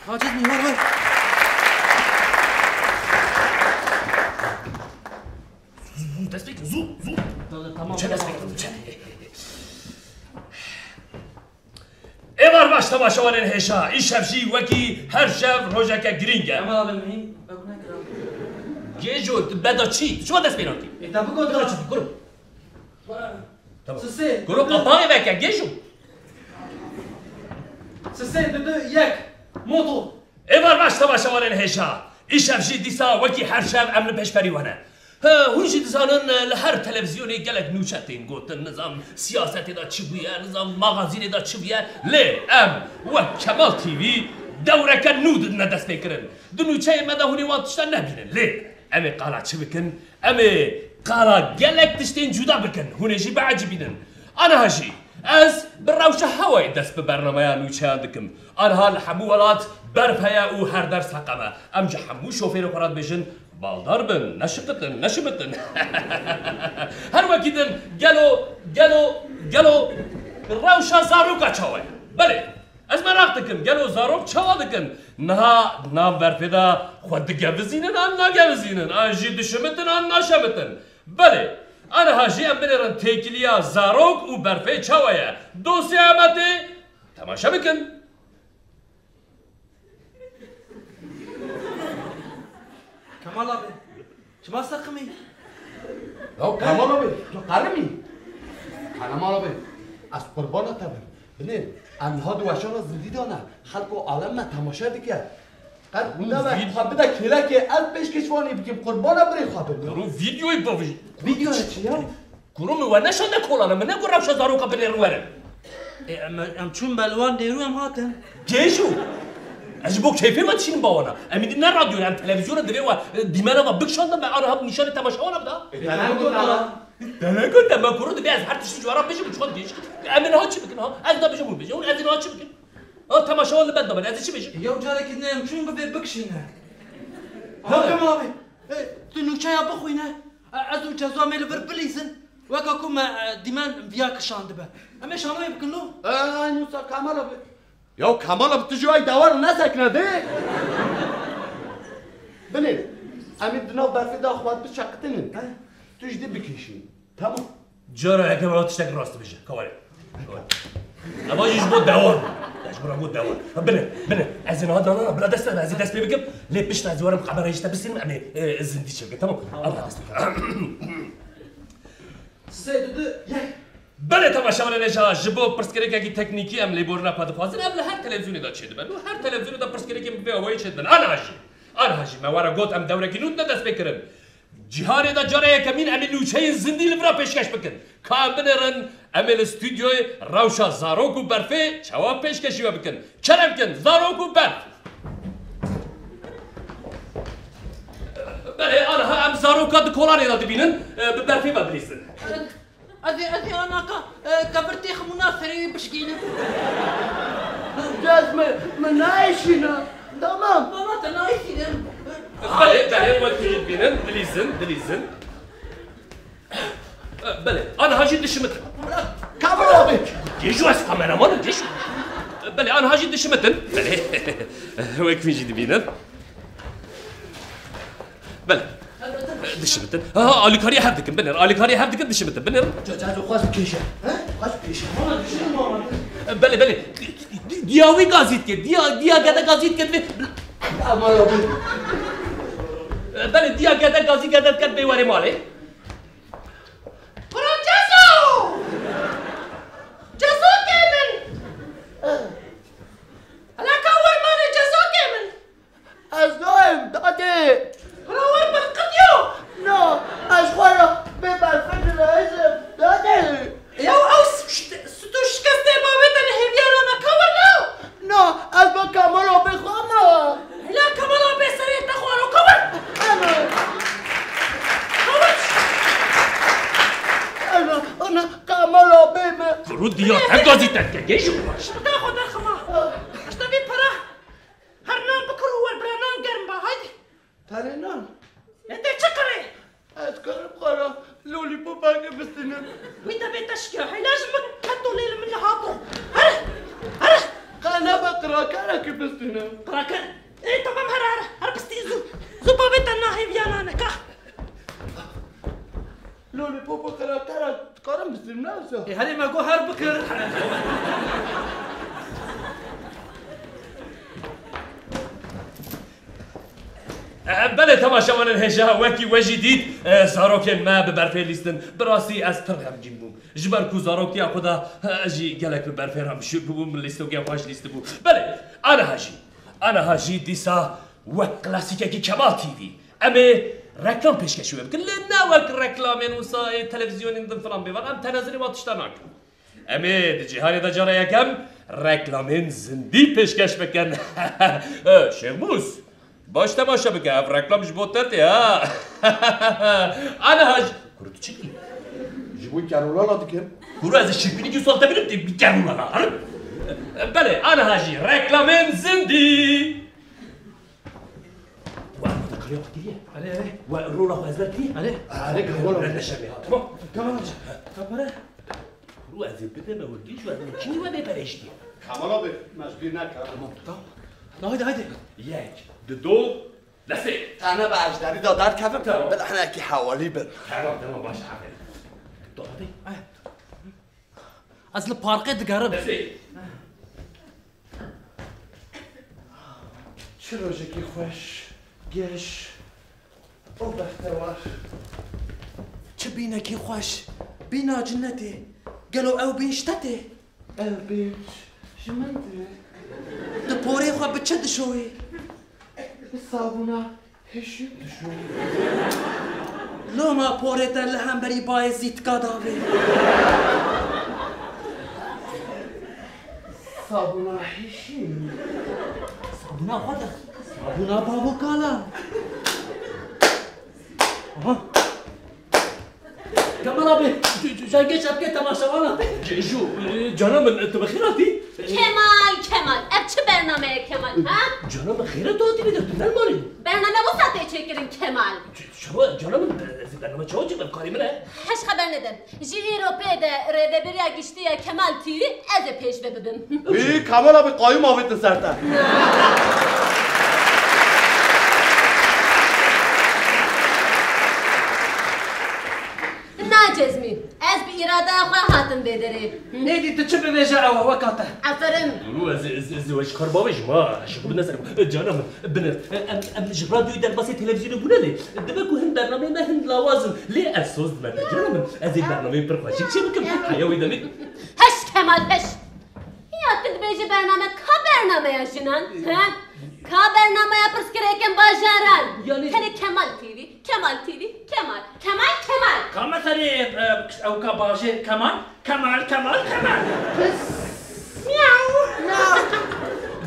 عاجزني هو دست بکن زود تمام چه دست بکن ایوار باش تماشاوان هشا این شبشی وکی هر شب روزک گرینگه اما بمهی بگو نکرم گیجو بدا چی؟ شما دست بیناتی ایتا بگو بدا چی؟ گرو سسه گرو قطعه وکه گیجو سسه دو یک موتور ایوار باش تماشاوان هشا این شبشی دیسا وکی هر شب امن پیش پریوانه هونجی دزانن لهر تلویزیونی گلک نوچتین گوتن نظام سیاستی دا چی بویه نظام مغازینی دا چی بویه لی ام و کمال تیوی دوره که نود ندست بکرن دو نوچه مده هونی وانتشتا نبینن لی امی قالا چی بکن امی قالا گلک تشتین جدا بکن هونجی بعجی بینن انا هاشی از براوش هوای دست به برنامه نوچه دکم آنها لحمو ولات برپیا او هر درس حقمه امجا حمو شوفیر قراد بشن بالدار بن نشمتن هر وقتن گلو روشا زاروکا چاوه بله از من رختکم گلو زاروک چاوا دکن نه نام برپیدا خود گوزینن آن نگوزینن آنجی دشمتن آن نشمتن بله انا هاجی ام بنرن تکلیا زاروک و برپی چاوه دوستی آمده تماشا بکن كمال أبي شو سقمي؟ لو كمال أبي تو قرمي كمال أبي از قربان تبر بنين انها دوشان زندی دانه خلق عالم ما تماشا دیگه قد نه خب بده کلا که از پیش کشوانی بگیم قربان بری خاطر رو ویدیوی باوی ویدیو چیه كرومي وانا شنده كولانا من نقول روشة زاروكا بني روارن ام چون بلوان دیرو ام هاتن جيشو اجبو كيفي ما تشين باوانا امي دينا راديو ام تلفزيون دريوا ديمانا ما بكشان ما انا هب نشان تماشاونا بدا انا كنت ما كرود بياز هر تشي جوارا بيجي بتشوف ديش امين ها چي بكن ها از دا بيجي بيجي اون از ها چي بكن ها تماشاون اللي بدا بدا از چي بيجي يا جارك ام چون بكشينا ها كمال أبي تنو شاي بخوينا ازو جزوا ميل بربليزن وكاكم ديمان فياك شاندبه اما شانو يمكن له نوسا كمال أبي يا كمال أبي تجوي دور نسكنا ده بنين امي دنا برفي دا اخوات بشقتنن تجدي بكيشين تمام جارا هكا ما تشتاق راست بيجي كوالي اما يجبو دوار يجبو رامو دوار بني ازين هذا انا بلا دست ازين دست بيكم ليه بيش تزورم قبر يشتا بسين امي زندي شبكه تمام الله دست سيد بله تماشا ولا نجا جبو پرسکری کی تکنیکی ام لیبورنا پاد خوازن ام هر تلویزیونی دا چید بن هر تلویزیونی دا پرسکری کی به هوای چید بن انا هاجی ما ورا گوت ام دوره کی نوت دست بکرن جهان دا جاره کمین ام نوچه زندی لبرا پیشکش بکن کام بنرن ام الاستودیو روشا زاروکو برفه جواب پیشکشی بکن کرم کن زاروکو برف بله انا ام زاروکا دکولانی دا دبینن برفه ببلیسن أذي أنا كبرتي منافري بشكينا جاز من عايشنا تمام ماما تنايشنا بله وقت تجد بينن دليزن بله أنا هاجي دشمتن كاميرا بك جيجو أس كاميرامان جيجو بله أنا هاجي دشمتن بله وقت فين جد بينن بله دشمتن آلیکاری هفدکن بنر آلیکاری هفدکن دشمتن بنر جاجو خواست بکشه خواست بکشه بله دیاوی گازید که دیا گده گازید که بله دیا گده گازی گده کرد بیواری ماله برو جزو كامل انا كور مالي جزو كامل از نایم داده روار بالقديو نه از خورا ببر فجر عزم داده يا او ستوش كستي بابتا الهبيانا ما كور نو نه از با کاملا بخوام لا كمالا بسريع تخوارو كور انا کاملا بیم برو دیا تگازی تکه گیشو تاخد الخما اشتبي برا هرنان بكرو برانان گرم با هايدي ترینان انت تشكري از کارم خورا لولی پوپا که بستنم وانت بتشكي هاي لازم تحطوا ليل من هاتو هره خانا بقرا كارا که بستنم بتونه قراكر ايه تمام هر بستي زو بابت الناهي بيانا نكا لولي بابا كراكر تقارن بسلم نفسه هلي ما قو هر بكر بله تماشا من الهجا وکی وجدید زاروک ما ببرفه لیستن براسی از پرغم جیم بوم جبر کو زاروک تیا خدا اجی گلک ببرفه رام شو بوم لیستو گم خوش لیست بو بله انا هاجی دیسا و کلاسیکه کی کمال تیوی اما رکلام پیشکشی بکن لنا وک رکلامین وسای تلویزیونین دم فلان بیوان ام تنظری ما تشتناک اما دجهانی دجاره یکم رکلامین زندی پیشکش بکن شیخ موس باش تماشا بکن رکلامش بوتته ها انا هاج کرو تو چی؟ جبوی کرولا دیگه کرو از شیپینی که سوالتا بیرم دی کرولا بله انا هاجی رکلامین زندی و اما دکاری آقا عليه و رولا خو ازبر کریه عليه كرولا نشمی ها تمام كمان كبره رو از بده مولگیش و از مکنی و بپرشتی کمال آبی مشغول نکردم هيدا یک دو لسه انا به اجدری دادر کردم بالاحنا کی حوالی بر تمام باش حاضر دو هدی اصل بارقه دقرب لسه چه روزکی خوش گش او بختوار چه بینکی خوش بینا جنتی قالوا او بينشتتي البيت شمنتي دبوري خو بتشد شوي الصابونة هشيم شو لو ما بوريتا لهم بري باي زيت قداوي صابونة هشيم صابونا خدا صابونا بابو كالا كمان ابي جاي شبكه تماشا وانا شو جناب انت بخيراتي Kemal, اب چه برنامه کمال ها؟ جناب خیراتي بدك تنمالي برنامه وسطه چکرین کمال شو جناب برنامه چه وجه کاری منه هش خبر ندن جی ایروپیده رده بریا گشتیه کمال تیوی از پیش ببینم بی کمال آبی قایم آوید سرتا ناجزمی از بی اراده خواه هاتم بدری نيدي تشب بيجا وكاته افرم رو از وش کار بابش ما شغل نسرم جناب بنر ام جبران دوی در باسی تلویزیون بوده لی دبکو هم برنامه ما هم لوازم لی افسوس بده جناب از این برنامه پرخوشی چی بکم حیاوی دمی هش کمال هش یادت بیجی برنامه کا برنامه یا جنان ها کا برنامه یا پرس کریکم باجاران یعنی- تری کمال تیوی کمال كما تري او كباجي كمال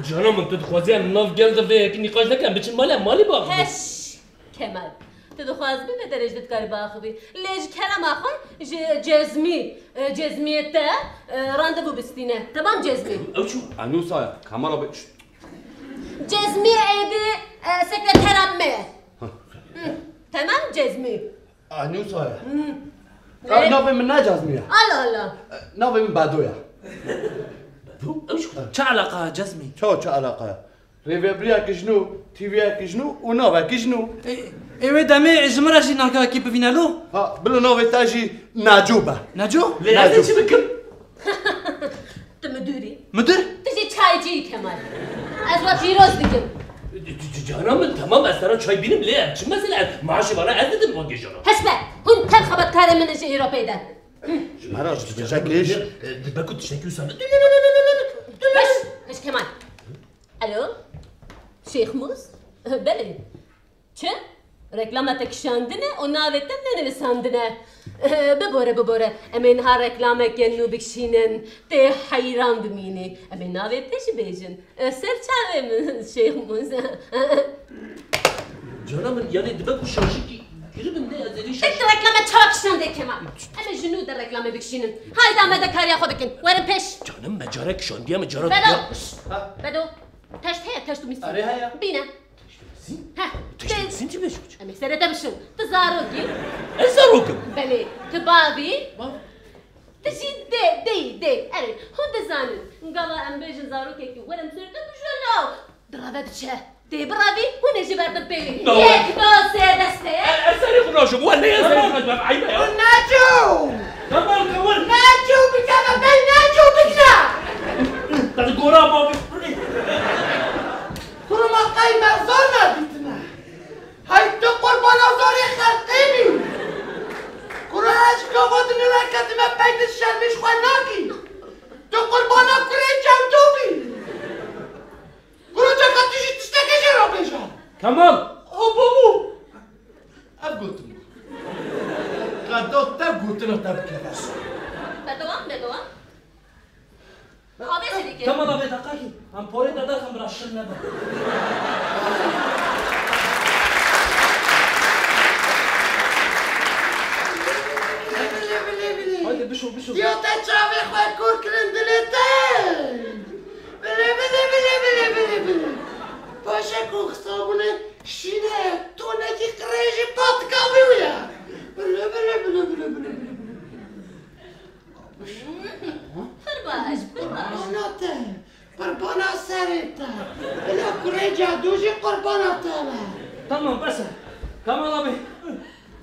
جناب من تدخوازی ناف گلد و یک نقاش نکن بچن مالی باقی هش کمال تدخواز بی به درجت کاری باخبی لیج کرم آخر جزمیت راندبو بستینه تمام جزمی او شو انوس آیا کمال آبی جزمی ایدی سکرترم مه تمام جزمی انوس آیا ناوی من نجازمیه الله ناوی من بدویا او شو شو علاقة جزمي چه علاقه ریوبریا کشنو تیویا کشنو و ناوی کشنو ايوه دمي جمرة جي ناكا كي بفينالو ها بلو ناوی تاجی نجوبه نجو لازم چی بکم تمدوری مدر تجي چای جی کمال از و پیروز دیگم جناب من تمام از طرف چای بینم لی چه مثلا معاشی بالا از دیدم واقعی جناب هسبه هون تر خبت کار من جی ایروپیده مراج بجاکش بکو تشتکی سانه هش کمال الو شیخ موز بله چه reklamete kişandine o navetten ne nivesandine bebore emin ha reklamek yennu bikşinin te hayran bimini emin navet peşi bejin ser çare mi şeyh muz جناب من yani dibek şarjı ki girdim de azeli tek reklame çok kişande kemal emin junu da reklame bikşinin hayda mede kariya xo bikin verin peş canım mecarek şandiye mecarek bedo teşt tu misin Arı haya. bine ha Teştin ti beş uç emin serete bişin tzarogi ezarokum بله تبابي تجي دي أري هو دزانن قال أم بيجن زارو كيكي ولم سرت مش لا درابت چه؟ دی برابی و نجی برد بیلی. نه. یک دو سه دسته. سری خوناشم ولی سری خوناشم عیبه یا نجو كمال كمال نجو بكذا بي نجو بكذا قد قرا بابي كل ما قيمة زرنا بيتنا هاي تقول بنا زوري خلقيني كل هاش كفوت نركز ما بين الشر مش خناكي تقول بنا كري جندوبي كل جاكا تيجي تشتكي جرا بيجا كمال بابو أبقوتني قدوت تبقوتنا تبكي بس بدوام. خوابه سری که. كمال أبي دقاقي أم بوري دادا خم راشل نبا هاي بشو يا تشافي خوي كور كرندلتين بلي باشا كوخ صابونة شينا تونا كي قريجي بات كاويويا بلي فرباش. قرباناته قربانا سريتا بلا قريجا دوجي قرباناته تمام بس كمال أبي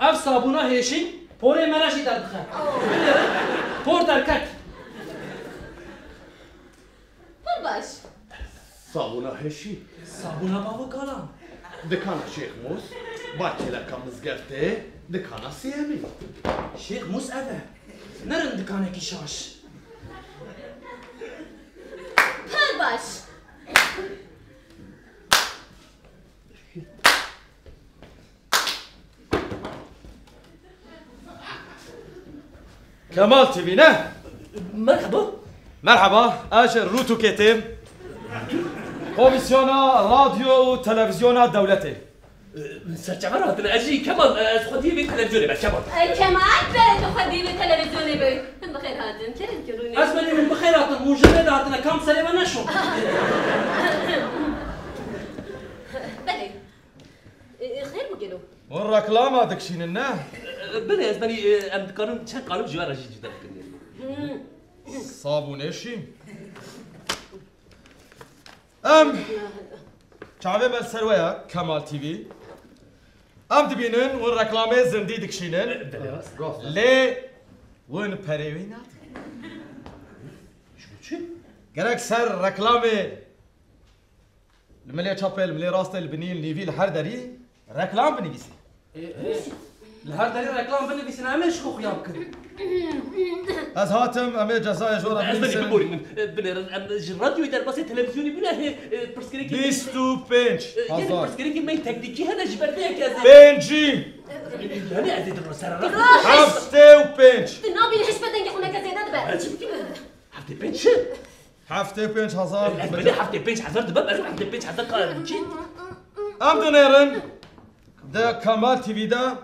أف صابونة هيشي بوري مراشي دردخه بور دركك فرباش. صابونه هشی صابونة بابا كلام دکان شیخ موس باکی لکم مزگفته دکان سیمی شيخ مسألة نرن دكانك شاش فرباش. كمال تي في نه مرحبا مرحبا اجر روتو كتم كوميسيونا راديو وتلفزيون دولتي سرچمرات اجي كمان از خودی به تلویزیون بس كمان کمال برد خودی به تلویزیونی بی. بخیر هاتن کریم کرونی. أسمعني من بخيرات المجرد هاتنا كم سنة ونشو بله. خیر مگلو. والركلامة دكشين النه بله اسمني ام دكانم چند قالب جوار اجي جدا کنی صابون شي ام شعبي مال سرويا كمال تي في ام دبينن والركلامة زندي دكشينن لي وين بريوينات چی؟ قالك سر ركلامة الملي تشابل ملي راسته البنين ليفي الحر دري ركلام بنيسي الهار داري ركلام بني بيسنا عمش خوخ يابكن از هاتم امي جزايا جورا اسمني بنيسن بقولي بله ام الراديو يدار بس تلفزيوني بلا هي برسكريكي بيستو بنش يعني هزار برسكريكي ما تكنيكي هنا جبرتها كذا بنجي يعني عزيز الرسالة حفتة وبنش نابي الحش بدن يكون كزينات بقى. حفتي بنش حفتة وبنش هزار بلا حفتي بنش حضرت باب أروح حفتي بنش حضرت قال ام دونيرن دا كمال تي في دا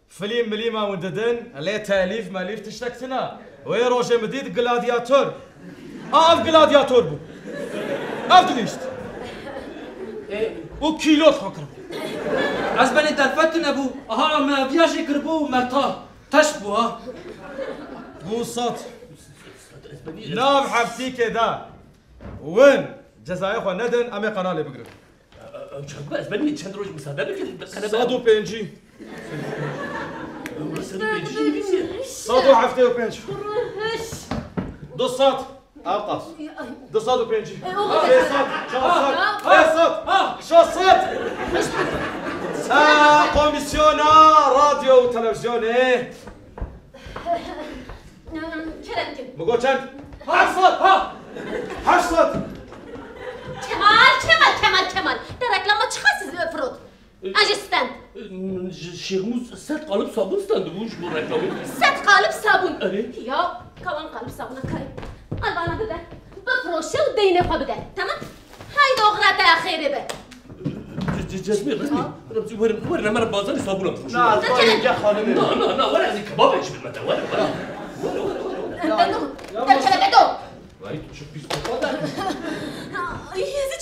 فيلم مليمة ونددن عليه تاليف ماليف تشتكتنا ويا روجي مديد جلادياتور اف جلادياتور بو اف دليشت وكيلوت فكر أسبني تلفتن أبو أها ما فياجي كربو مرتا تشبو ها بو صوت نام حفتي كذا وين جزايا خو ندن امي قناه اللي بقرب بس بني تشند روج مساعدة بك صادو بنجي بنجي صادو حفتة وبنج دو صوت أوقف دو صوت وبنجي ايه صوت شو صوت ايه صوت شو صوت كوميسيونا راديو وتلفزيون ايه کرم بقول كم حصل ها حصل کمال در رکلامات چه خاصی فرود؟ اجستند. شيخ موس ست قالب صابون استندوش مو ركلامي ست قالب صابون. أري. يا كمان قالب صابون كاي. البانا بده. بفروشه ودينه خو بده. تمام؟ هاي دغرة تأخير به. جسمي رسمي رمزي ورنا مرة بازار صابون بفروش نه اینجا خانمه لا ولا هذه كباب ايش بالمتى ولا ده كلام ده. رايت شوف بيس يا